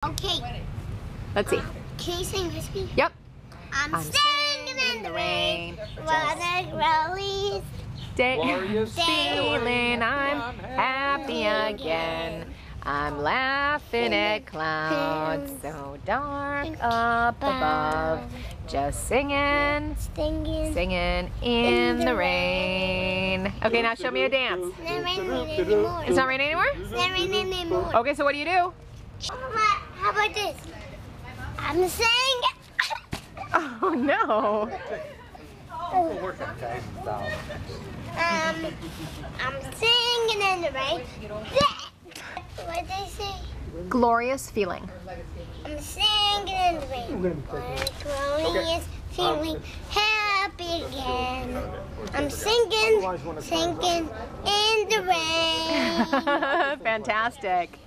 Okay. Let's see. Can you sing with me? Yep. I'm singing in the rain. What a glorious feeling. I'm happy again. I'm laughing at clouds so dark up above. Just singing in the rain. Okay, now show me a dance. It's not raining anymore. It's not raining anymore? It's not raining anymore. Okay, so what do you do? How about this? I'm singing. Oh no. I'm singing in the rain. What did they say? Glorious feeling. I'm singing in the rain. What a glorious feeling. Happy again. I'm singing in the rain. Fantastic.